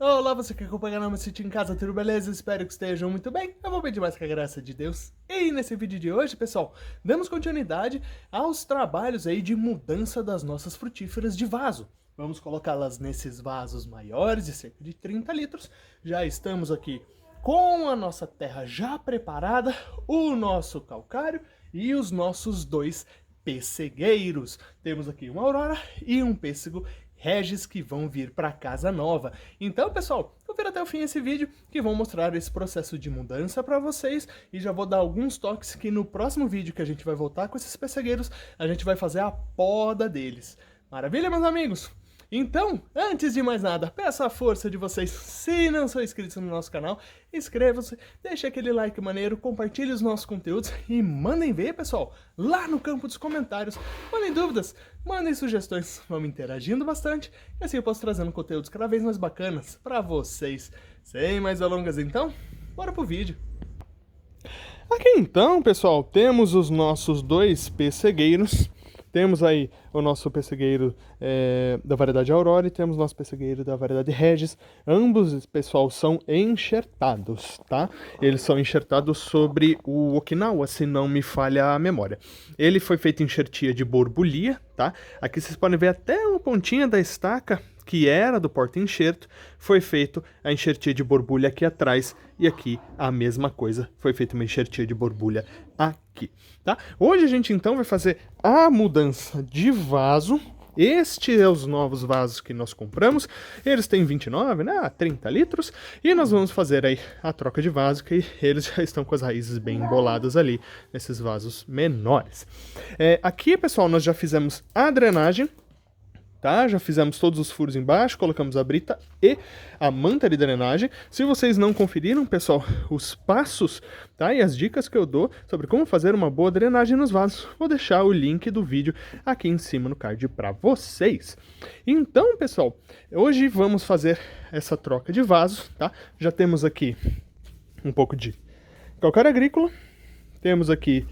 Olá, você que acompanha o Sítio em Casa, tudo beleza? Espero que estejam muito bem. Eu vou pedir mais que a graça de Deus. E nesse vídeo de hoje, pessoal, damos continuidade aos trabalhos aí de mudança das nossas frutíferas de vaso. Vamos colocá-las nesses vasos maiores, de cerca de 30 litros. Já estamos aqui com a nossa terra já preparada, o nosso calcário e os nossos dois pessegueiros. Temos aqui uma aurora e um pêssego Regis que vão vir para casa nova. Então, pessoal, confira até o fim esse vídeo que vão mostrar esse processo de mudança para vocês e já vou dar alguns toques que no próximo vídeo que a gente vai voltar com esses pessegueiros, a gente vai fazer a poda deles. Maravilha, meus amigos? Então, antes de mais nada, peço a força de vocês, se não são inscritos no nosso canal, inscrevam-se, deixe aquele like maneiro, compartilhe os nossos conteúdos e mandem ver, pessoal, lá no campo dos comentários. Mandem dúvidas, mandem sugestões, vamos interagindo bastante e assim eu posso trazendo conteúdos cada vez mais bacanas para vocês. Sem mais delongas então, bora pro vídeo. Aqui então, pessoal, temos os nossos dois pessegueiros. Temos aí o nosso pessegueiro da variedade Aurora e temos o nosso pessegueiro da variedade Regis. Ambos, pessoal, são enxertados, tá? Eles são enxertados sobre o Okinawa, se não me falha a memória. Ele foi feito em enxertia de borbulia, tá? Aqui vocês podem ver até uma pontinha da estaca que era do porta-enxerto, foi feito a enxertia de borbulha aqui atrás, e aqui a mesma coisa, foi feita uma enxertia de borbulha aqui, tá? Hoje a gente então vai fazer a mudança de vaso. Este é os novos vasos que nós compramos, eles têm 29, né, 30 litros, e nós vamos fazer aí a troca de vaso, que eles já estão com as raízes bem emboladas ali, nesses vasos menores. Aqui, pessoal, nós já fizemos a drenagem, tá? Já fizemos todos os furos embaixo, colocamos a brita e a manta de drenagem. Se vocês não conferiram, pessoal, os passos, tá? E as dicas que eu dou sobre como fazer uma boa drenagem nos vasos, vou deixar o link do vídeo aqui em cima no card para vocês. Então, pessoal, hoje vamos fazer essa troca de vasos, tá? Já temos aqui um pouco de calcário agrícola, temos aqui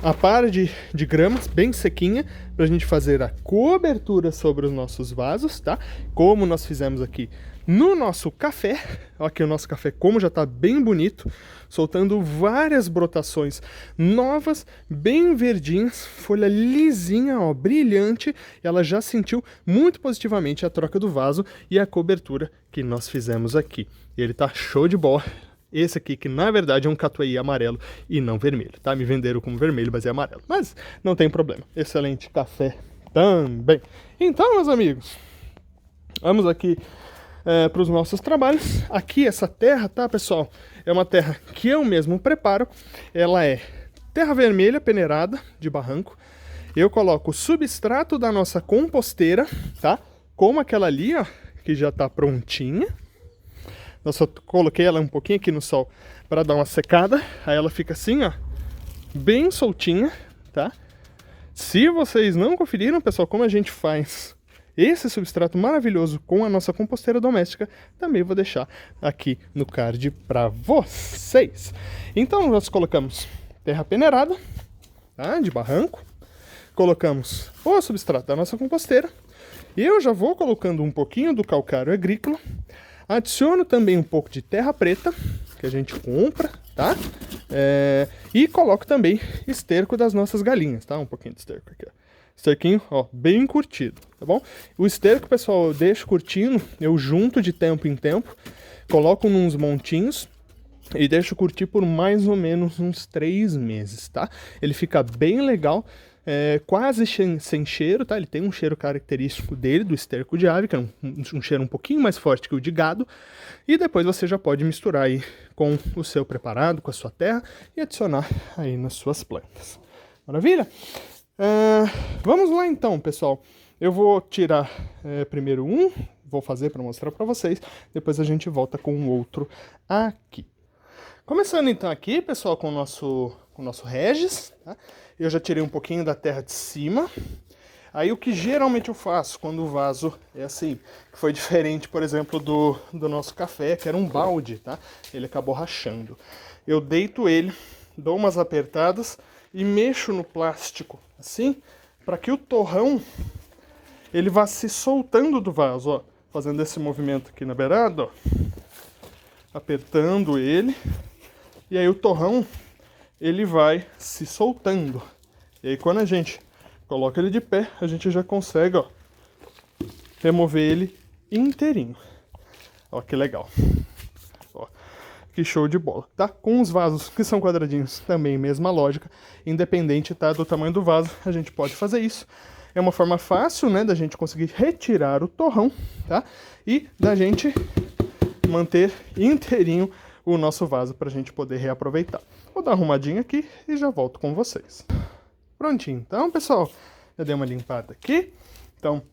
a par de gramas, bem sequinha, para a gente fazer a cobertura sobre os nossos vasos, tá? Como nós fizemos aqui no nosso café. Olha aqui o nosso café como já está bem bonito, soltando várias brotações novas, bem verdinhas, folha lisinha, ó, brilhante. Ela já sentiu muito positivamente a troca do vaso e a cobertura que nós fizemos aqui. E ele tá show de bola. Esse aqui, que na verdade é um catuai amarelo e não vermelho, tá? Me venderam como vermelho, mas é amarelo. Mas não tem problema. Excelente café também. Então, meus amigos, vamos aqui para os nossos trabalhos. Aqui, essa terra, tá, pessoal? É uma terra que eu mesmo preparo. Ela é terra vermelha peneirada de barranco. Eu coloco o substrato da nossa composteira, tá? Como aquela ali, ó, que já tá prontinha. Eu só coloquei ela um pouquinho aqui no sol para dar uma secada. Aí ela fica assim, ó, bem soltinha, tá? Se vocês não conferiram, pessoal, como a gente faz esse substrato maravilhoso com a nossa composteira doméstica, também vou deixar aqui no card para vocês. Então nós colocamos terra peneirada, tá? De barranco. Colocamos o substrato da nossa composteira. E eu já vou colocando um pouquinho do calcário agrícola. Adiciono também um pouco de terra preta, que a gente compra, tá? E coloco também esterco das nossas galinhas, tá? Um pouquinho de esterco aqui, ó. Esterquinho, ó, bem curtido, tá bom? O esterco, pessoal, eu deixo curtindo, eu junto de tempo em tempo, coloco nos montinhos e deixo curtir por mais ou menos uns 3 meses, tá? Ele fica bem legal. Quase sem cheiro, tá? Ele tem um cheiro característico dele, do esterco de ave, que é um cheiro um pouquinho mais forte que o de gado. E depois você já pode misturar aí com o seu preparado, com a sua terra e adicionar aí nas suas plantas. Maravilha? Vamos lá então, pessoal. Eu vou tirar primeiro vou fazer para mostrar para vocês, depois a gente volta com o outro aqui. Começando então aqui, pessoal, com o nosso Regis, tá? Eu já tirei um pouquinho da terra de cima. Aí o que geralmente eu faço quando o vaso é assim, que foi diferente, por exemplo, do nosso café, que era um balde, tá? Ele acabou rachando. Eu deito ele, dou umas apertadas e mexo no plástico, assim, para que o torrão ele vá se soltando do vaso, ó. fazendo esse movimento aqui na beirada, ó, apertando ele, e aí o torrão ele vai se soltando. E aí quando a gente coloca ele de pé, a gente já consegue, ó, remover ele inteirinho. Ó, que legal. Ó, que show de bola, tá? Com os vasos que são quadradinhos, também mesma lógica, independente, tá, do tamanho do vaso, a gente pode fazer isso. É uma forma fácil, né, da gente conseguir retirar o torrão, tá? E da gente manter inteirinho o nosso vaso para a gente poder reaproveitar. Vou dar uma arrumadinha aqui e já volto com vocês. Prontinho, então, pessoal, já dei uma limpada aqui. Então,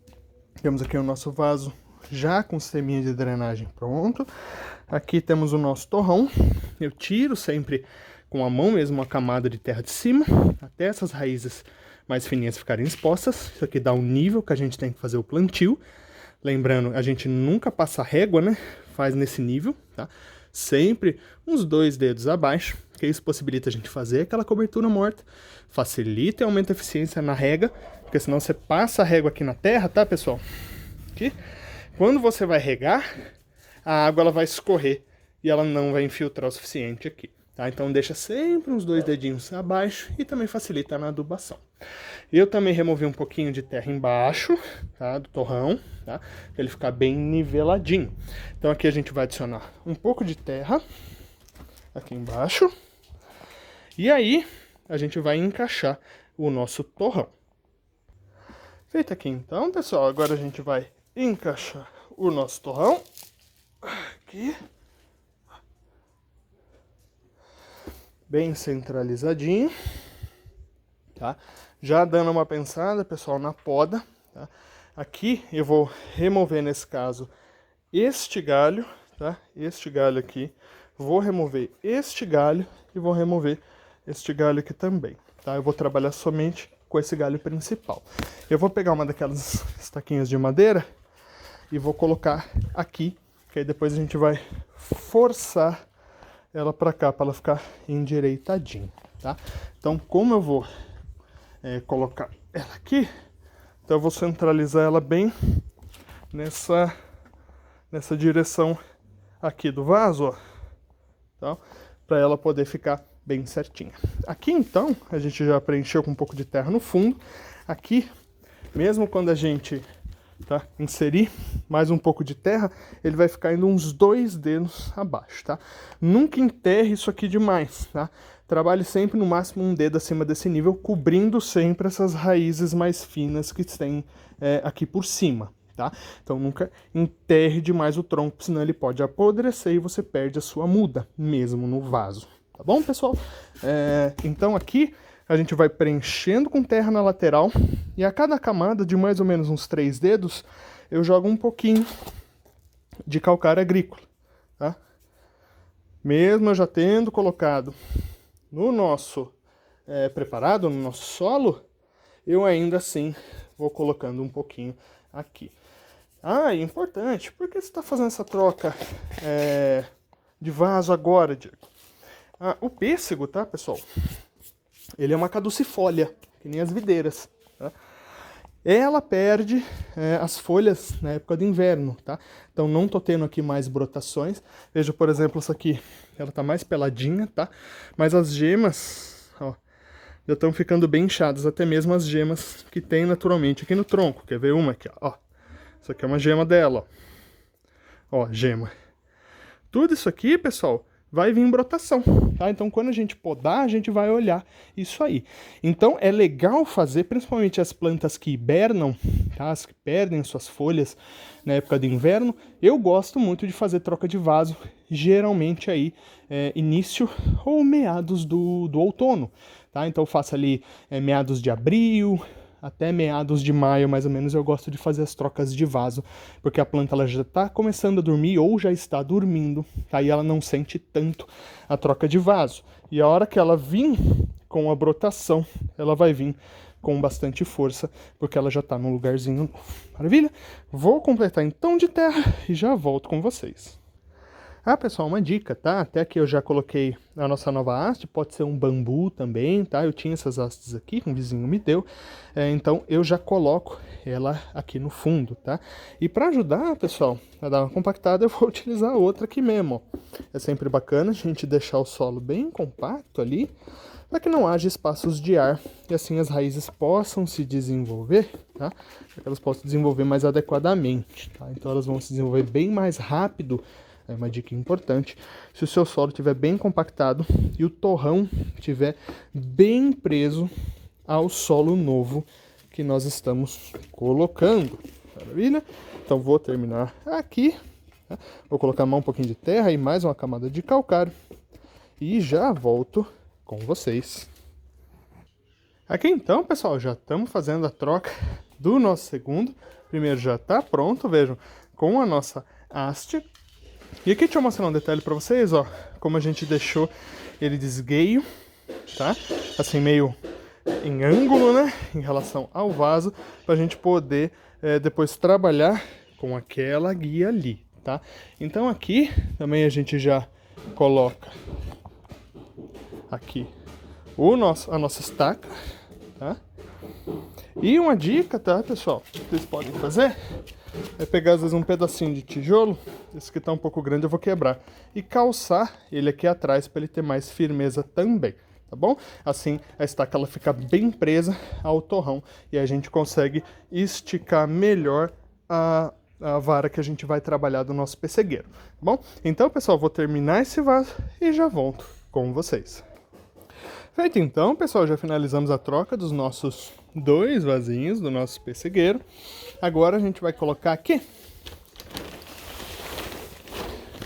temos aqui o nosso vaso já com o sisteminha de drenagem pronto. Aqui temos o nosso torrão. Eu tiro sempre com a mão mesmo a camada de terra de cima, até essas raízes mais fininhas ficarem expostas. Isso aqui dá um nível que a gente tem que fazer o plantio. Lembrando, a gente nunca passa régua, né? Faz nesse nível, tá? Sempre uns 2 dedos abaixo, que isso possibilita a gente fazer aquela cobertura morta, facilita e aumenta a eficiência na rega, porque senão você passa a régua aqui na terra, tá, pessoal? Aqui. Quando você vai regar, a água ela vai escorrer e ela não vai infiltrar o suficiente aqui. Tá? Então deixa sempre uns 2 dedinhos abaixo e também facilita na adubação. Eu também removi um pouquinho de terra embaixo, tá, do torrão, tá, para ele ficar bem niveladinho. Então aqui a gente vai adicionar um pouco de terra aqui embaixo. E aí a gente vai encaixar o nosso torrão. Feito aqui então, pessoal, agora a gente vai encaixar o nosso torrão aqui. Bem centralizadinho, tá? Já dando uma pensada, pessoal, na poda, tá? Aqui eu vou remover, nesse caso, este galho, tá? Este galho aqui. Vou remover este galho e vou remover este galho aqui também, tá? Eu vou trabalhar somente com esse galho principal. Eu vou pegar uma daquelas estaquinhas de madeira e vou colocar aqui, que aí depois a gente vai forçar ela pra cá, para ela ficar endireitadinha, tá? Então, como eu vou colocar ela aqui, então eu vou centralizar ela bem nessa direção aqui do vaso, ó, tá? Para ela poder ficar bem certinha. Aqui, então, a gente já preencheu com um pouco de terra no fundo. Aqui, mesmo quando a gente inserir mais um pouco de terra, ele vai ficar indo uns 2 dedos abaixo, tá? Nunca enterre isso aqui demais, tá? Trabalhe sempre no máximo 1 dedo acima desse nível, cobrindo sempre essas raízes mais finas que tem aqui por cima, tá? Então nunca enterre demais o tronco, senão ele pode apodrecer e você perde a sua muda, mesmo no vaso, tá bom, pessoal? Então aqui a gente vai preenchendo com terra na lateral e a cada camada de mais ou menos uns 3 dedos, eu jogo um pouquinho de calcário agrícola, tá? Mesmo eu já tendo colocado no nosso preparado, no nosso solo, eu ainda assim vou colocando um pouquinho aqui. Ah, é importante, por que você está fazendo essa troca de vaso agora, Diego? O pêssego, tá, pessoal? Ele é uma caducifólia, que nem as videiras, tá? Ela perde as folhas na época do inverno, tá? Então não tô tendo aqui mais brotações. Veja, por exemplo, essa aqui, ela tá mais peladinha, tá? Mas as gemas, ó, já estão ficando bem inchadas, até mesmo as gemas que tem naturalmente aqui no tronco. Quer ver uma aqui, ó? Isso aqui é uma gema dela, ó. Ó, gema. Tudo isso aqui, pessoal, vai vir em brotação, tá? Então, quando a gente podar, a gente vai olhar isso aí. Então, é legal fazer, principalmente as plantas que hibernam, tá? As que perdem suas folhas na época do inverno. Eu gosto muito de fazer troca de vaso, geralmente aí, início ou meados do outono, tá? Então, eu faço ali meados de abril, até meados de maio, mais ou menos, eu gosto de fazer as trocas de vaso, porque a planta ela já está começando a dormir ou já está dormindo, aí ela não sente tanto a troca de vaso. E a hora que ela vir com a brotação, ela vai vir com bastante força, porque ela já está num lugarzinho novo. Maravilha? Vou completar então de terra e já volto com vocês. Ah, pessoal, uma dica, tá? Até aqui eu já coloquei a nossa nova haste, pode ser um bambu também, tá? Eu tinha essas hastes aqui, um vizinho me deu, então eu já coloco ela aqui no fundo, tá? E para ajudar, pessoal, a dar uma compactada, eu vou utilizar outra aqui mesmo, ó. É sempre bacana a gente deixar o solo bem compacto ali, para que não haja espaços de ar e assim as raízes possam se desenvolver, tá? Para que elas possam desenvolver mais adequadamente, tá? Então elas vão se desenvolver bem mais rápido. É uma dica importante. Se o seu solo estiver bem compactado e o torrão estiver bem preso ao solo novo que nós estamos colocando. Maravilha? Então vou terminar aqui. Tá? Vou colocar um pouquinho de terra e mais uma camada de calcário. E já volto com vocês. Aqui então, pessoal, já estamos fazendo a troca do nosso segundo. Primeiro já está pronto, vejam, com a nossa haste. E aqui deixa eu mostrar um detalhe para vocês, ó, como a gente deixou ele de esgueio, tá? Assim, meio em ângulo, né, em relação ao vaso, para a gente poder depois trabalhar com aquela guia ali, tá? Então aqui também a gente já coloca aqui a nossa estaca, tá? E uma dica, tá, pessoal, que vocês podem fazer é pegar às vezes um pedacinho de tijolo, esse que tá um pouco grande eu vou quebrar, e calçar ele aqui atrás para ele ter mais firmeza também, tá bom? Assim a estaca ela fica bem presa ao torrão e a gente consegue esticar melhor a vara que a gente vai trabalhar do nosso pessegueiro, tá bom? Então, pessoal, vou terminar esse vaso e já volto com vocês. Feito então, pessoal, já finalizamos a troca dos nossos 2 vasinhos do nosso pessegueiro. Agora a gente vai colocar aqui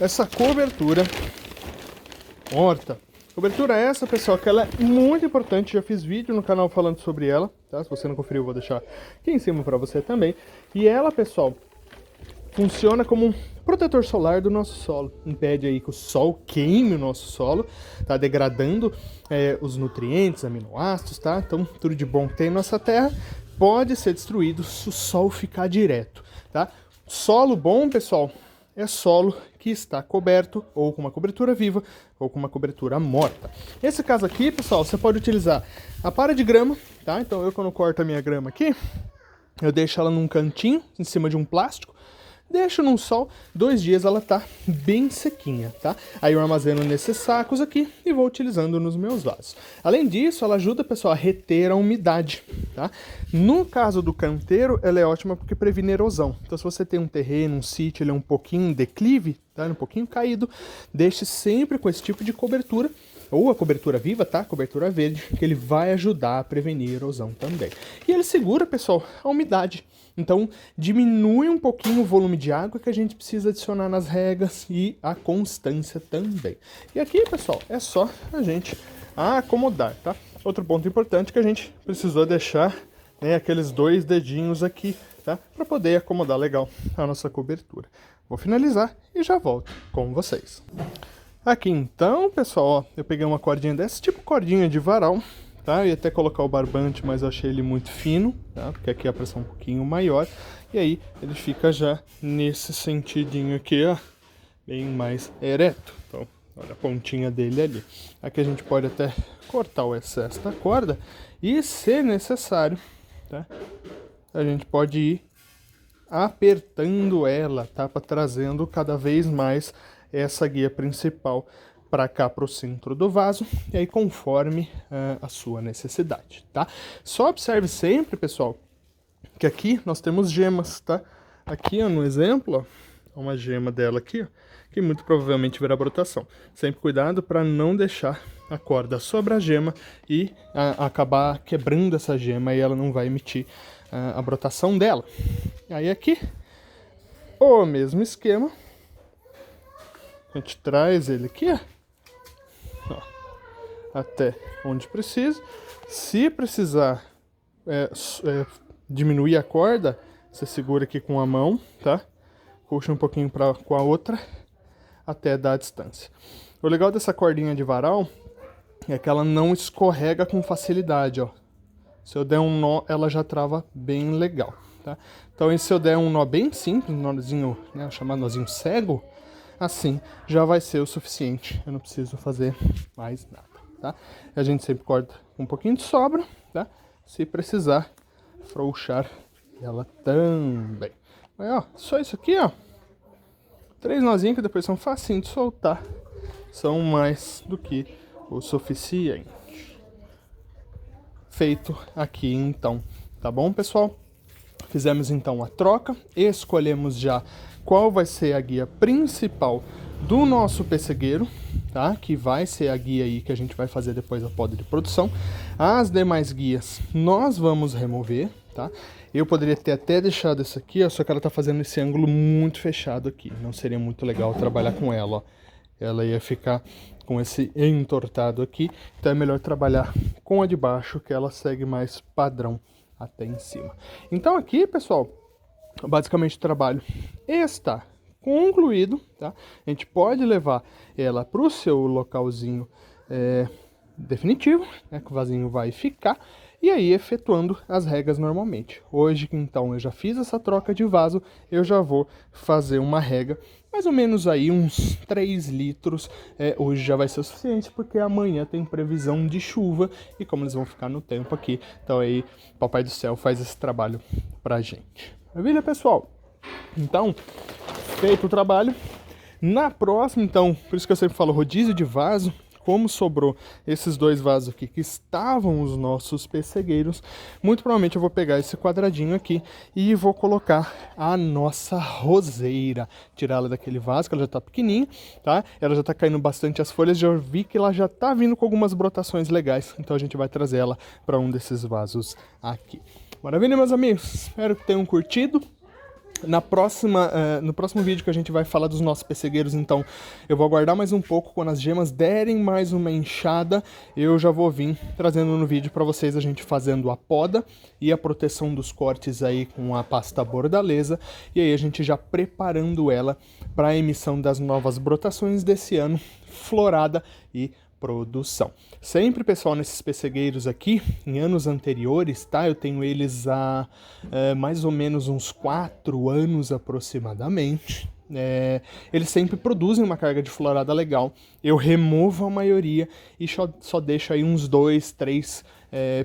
essa cobertura horta. Cobertura essa, pessoal, que ela é muito importante. Já fiz vídeo no canal falando sobre ela, tá? Se você não conferiu, eu vou deixar aqui em cima para você também. E ela, pessoal, funciona como um protetor solar do nosso solo. Impede aí que o sol queime o nosso solo, tá degradando os nutrientes, aminoácidos, tá? Então, tudo de bom que tem na nossa terra pode ser destruído se o sol ficar direto, tá? Solo bom, pessoal, é solo que está coberto ou com uma cobertura viva ou com uma cobertura morta. Nesse caso aqui, pessoal, você pode utilizar a para de grama, tá? Então, eu quando corto a minha grama aqui, eu deixo ela num cantinho, em cima de um plástico, deixo no sol, 2 dias ela tá bem sequinha, tá? Aí eu armazeno nesses sacos aqui e vou utilizando nos meus vasos. Além disso, ela ajuda, pessoal, a reter a umidade, tá? No caso do canteiro, ela é ótima porque previne erosão. Então, se você tem um terreno, um sítio, ele é um pouquinho em declive, tá? Um pouquinho caído, deixe sempre com esse tipo de cobertura, ou a cobertura viva, tá? Cobertura verde, que ele vai ajudar a prevenir erosão também. E ele segura, pessoal, a umidade. Então, diminui um pouquinho o volume de água que a gente precisa adicionar nas regas e a constância também. E aqui, pessoal, é só a gente acomodar, tá? Outro ponto importante que a gente precisou deixar, né, aqueles 2 dedinhos aqui, tá? Para poder acomodar legal a nossa cobertura. Vou finalizar e já volto com vocês. Aqui então, pessoal, ó, eu peguei uma cordinha dessa, tipo cordinha de varal, tá? Eu ia até colocar o barbante, mas eu achei ele muito fino, tá? Porque aqui a pressão é um pouquinho maior. E aí ele fica já nesse sentidinho aqui, ó, bem mais ereto. Então, olha a pontinha dele ali. Aqui a gente pode até cortar o excesso da corda e, se necessário, tá? A gente pode ir apertando ela, tá? Para trazendo cada vez mais essa guia principal para cá, para o centro do vaso, e aí conforme a sua necessidade, tá? Só observe sempre, pessoal, que aqui nós temos gemas, tá? Aqui, ó, no exemplo, ó, uma gema dela aqui, ó, que muito provavelmente verá brotação. Sempre cuidado para não deixar a corda sobre a gema e acabar quebrando essa gema e ela não vai emitir a brotação dela. Aí aqui, o mesmo esquema. A gente traz ele aqui, ó, até onde precisa. Se precisar diminuir a corda, você segura aqui com a mão, tá? Puxa um pouquinho com a outra, até dar a distância. O legal dessa cordinha de varal é que ela não escorrega com facilidade, ó. Se eu der um nó, ela já trava bem legal, tá? Então, se eu der um nó bem simples, um nozinho, né, chamado nozinho cego, assim já vai ser o suficiente. Eu não preciso fazer mais nada, tá? A gente sempre corta um pouquinho de sobra, tá? Se precisar frouxar ela também. Mas, ó, só isso aqui, ó. 3 nozinhos que depois são facinho de soltar. São mais do que o suficiente. Feito aqui então, tá bom, pessoal? Fizemos então a troca, escolhemos já qual vai ser a guia principal do nosso pessegueiro, tá? Que vai ser a guia aí que a gente vai fazer depois a poda de produção. As demais guias nós vamos remover, tá? Eu poderia ter até deixado essa aqui, ó, só que ela tá fazendo esse ângulo muito fechado aqui. Não seria muito legal trabalhar com ela, ó. Ela ia ficar com esse entortado aqui, então é melhor trabalhar com a de baixo, que ela segue mais padrão até em cima. Então aqui, pessoal, basicamente o trabalho está concluído, tá? A gente pode levar ela para o seu localzinho definitivo, né, que o vasinho vai ficar, e aí efetuando as regas normalmente. Hoje, então, eu já fiz essa troca de vaso, eu já vou fazer uma rega, mais ou menos aí uns 3 litros, hoje já vai ser o suficiente, porque amanhã tem previsão de chuva, e como eles vão ficar no tempo aqui, então aí Papai do Céu faz esse trabalho pra gente. Maravilha, pessoal? Então, feito o trabalho, na próxima, então, por isso que eu sempre falo rodízio de vaso, como sobrou esses 2 vasos aqui que estavam os nossos pessegueiros, muito provavelmente eu vou pegar esse quadradinho aqui e vou colocar a nossa roseira, tirá-la daquele vaso, que ela já tá pequenininha, tá? Ela já tá caindo bastante as folhas, já vi que ela já tá vindo com algumas brotações legais, então a gente vai trazer ela para um desses vasos aqui. Maravilha, meus amigos? Espero que tenham curtido. No próximo vídeo que a gente vai falar dos nossos pessegueiros, então eu vou aguardar mais um pouco, quando as gemas derem mais uma enxada, eu já vou vir trazendo no vídeo para vocês a gente fazendo a poda e a proteção dos cortes aí com a pasta bordaleza, e aí a gente já preparando ela para a emissão das novas brotações desse ano, florada e produção. Sempre, pessoal, nesses pessegueiros aqui, em anos anteriores, tá? Eu tenho eles há mais ou menos uns 4 anos aproximadamente. Eles sempre produzem uma carga de florada legal. Eu removo a maioria e só deixo aí uns 2, 3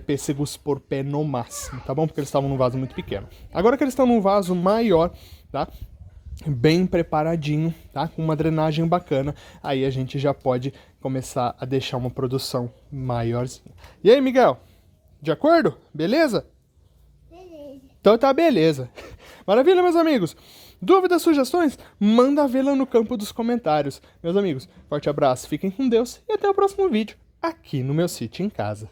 pêssegos por pé no máximo, tá bom? Porque eles estavam num vaso muito pequeno. Agora que eles estão num vaso maior, tá? Bem preparadinho, tá? Com uma drenagem bacana, aí a gente já pode começar a deixar uma produção maiorzinha. E aí, Miguel? De acordo? Beleza? Beleza. Então tá, beleza. Maravilha, meus amigos. Dúvidas, sugestões? Manda vê-la no campo dos comentários. Meus amigos, forte abraço, fiquem com Deus e até o próximo vídeo aqui no meu sítio em casa.